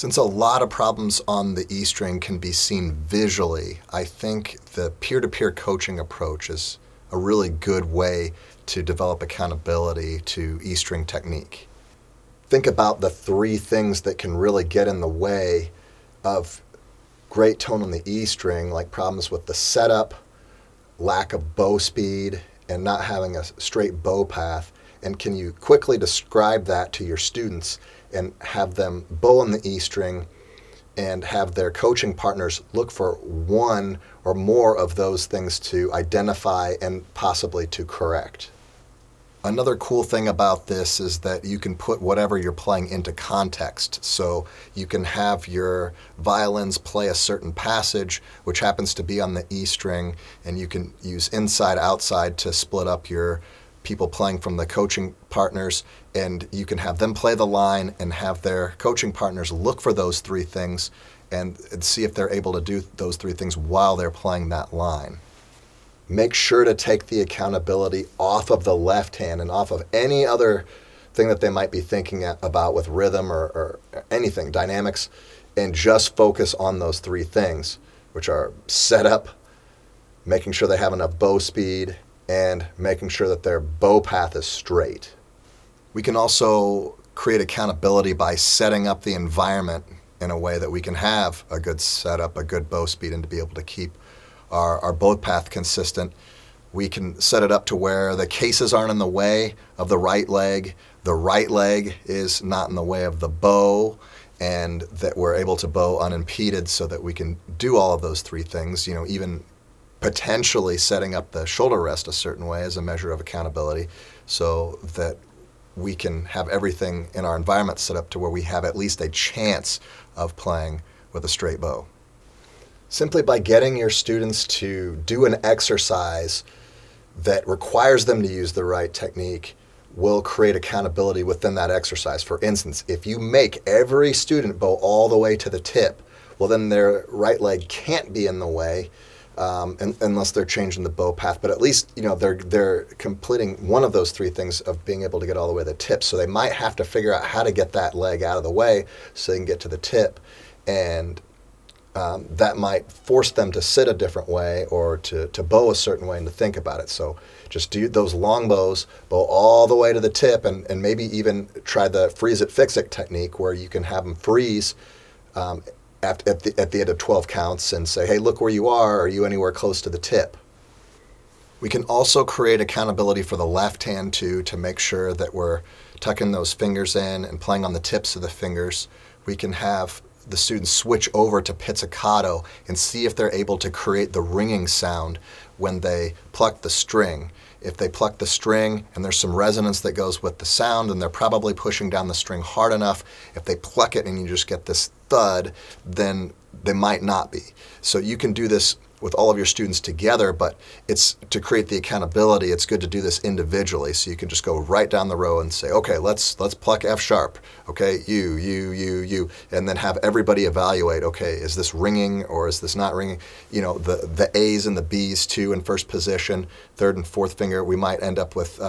Since a lot of problems on the E string can be seen visually, I think the peer-to-peer coaching approach is a really good way to develop accountability to E string technique. Think about the three things that can really get in the way of great tone on the E string, like problems with the setup, lack of bow speed, and not having a straight bow path. And can you quickly describe that to your students and have them bow on the E string and have their coaching partners look for one or more of those things to identify and possibly to correct? Another cool thing about this is that you can put whatever you're playing into context. So you can have your violins play a certain passage, which happens to be on the E string, and you can use inside, outside to split up your people playing from the coaching partners, and you can have them play the line and have their coaching partners look for those three things and see if they're able to do those three things while they're playing that line. Make sure to take the accountability off of the left hand and off of any other thing that they might be thinking about with rhythm or anything, dynamics, and just focus on those three things, which are setup, making sure they have enough bow speed, and making sure that their bow path is straight. We can also create accountability by setting up the environment in a way that we can have a good setup, a good bow speed, and to be able to keep our bow path consistent. We can set it up to where the cases aren't in the way of the right leg is not in the way of the bow, and that we're able to bow unimpeded so that we can do all of those three things, even potentially setting up the shoulder rest a certain way as a measure of accountability so that we can have everything in our environment set up to where we have at least a chance of playing with a straight bow. Simply by getting your students to do an exercise that requires them to use the right technique will create accountability within that exercise. For instance, if you make every student bow all the way to the tip, well then their right leg can't be in the way unless they're changing the bow path. But at least they're completing one of those three things of being able to get all the way to the tip. So they might have to figure out how to get that leg out of the way so they can get to the tip, and that might force them to sit a different way or to bow a certain way and to think about it. So just do those long bows, bow all the way to the tip, and maybe even try the freeze it, fix it technique where you can have them freeze at the end of 12 counts and say, hey, look where you are you anywhere close to the tip? We can also create accountability for the left hand too, to make sure that we're tucking those fingers in and playing on the tips of the fingers. We can have the students switch over to pizzicato and see if they're able to create the ringing sound when they pluck the string. If they pluck the string and there's some resonance that goes with the sound, then they're probably pushing down the string hard enough. If they pluck it and you just get this thud, then they might not be. So you can do this with all of your students together, but it's to create the accountability. It's good to do this individually, so you can just go right down the row and say, okay, let's pluck F sharp. Okay, you, and then have everybody evaluate. Okay, is this ringing or is this not ringing? The A's and the B's too in first position, third and fourth finger. We might end up with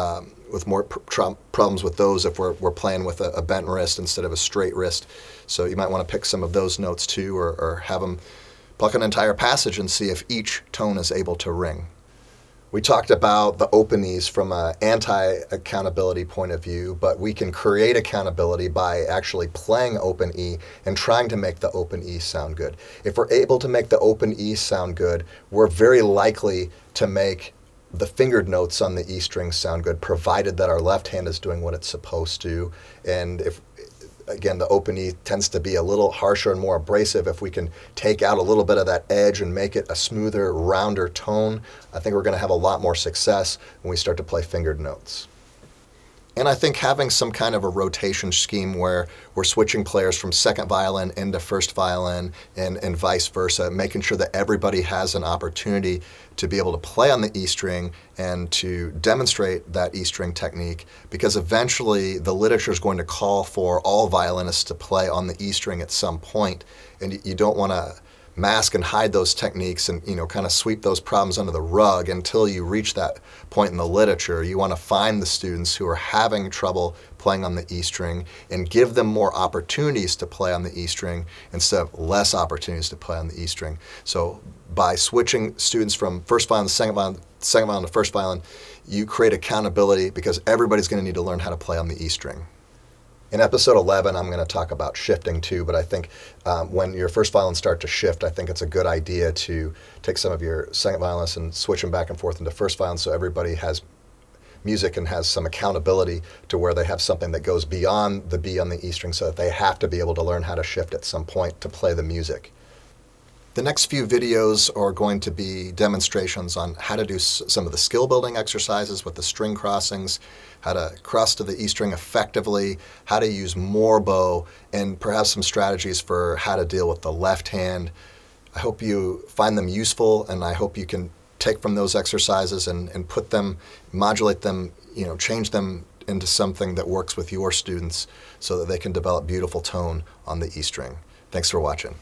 more problems with those if we're playing with a bent wrist instead of a straight wrist. So you might want to pick some of those notes too, or have them pluck an entire passage and see if each tone is able to ring. We talked about the open E's from an anti-accountability point of view, but we can create accountability by actually playing open E and trying to make the open E sound good. If we're able to make the open E sound good, we're very likely to make the fingered notes on the E string sound good, provided that our left hand is doing what it's supposed to. And if again, the open E tends to be a little harsher and more abrasive. If we can take out a little bit of that edge and make it a smoother, rounder tone, I think we're going to have a lot more success when we start to play fingered notes. And I think having some kind of a rotation scheme where we're switching players from second violin into first violin and vice versa, making sure that everybody has an opportunity to be able to play on the E string and to demonstrate that E string technique, because eventually the literature is going to call for all violinists to play on the E string at some point, and you don't want to mask and hide those techniques and, kind of sweep those problems under the rug until you reach that point in the literature. You want to find the students who are having trouble playing on the E string and give them more opportunities to play on the E string instead of less opportunities to play on the E string. So by switching students from first violin to second violin to first violin, you create accountability because everybody's going to need to learn how to play on the E string. In episode 11, I'm going to talk about shifting too, but I think when your first violins start to shift, I think it's a good idea to take some of your second violinists and switch them back and forth into first violin so everybody has music and has some accountability to where they have something that goes beyond the B on the E string so that they have to be able to learn how to shift at some point to play the music. The next few videos are going to be demonstrations on how to do some of the skill building exercises with the string crossings, how to cross to the E string effectively, how to use more bow, and perhaps some strategies for how to deal with the left hand. I hope you find them useful, and I hope you can take from those exercises and put them, modulate them, change them into something that works with your students so that they can develop beautiful tone on the E string. Thanks for watching.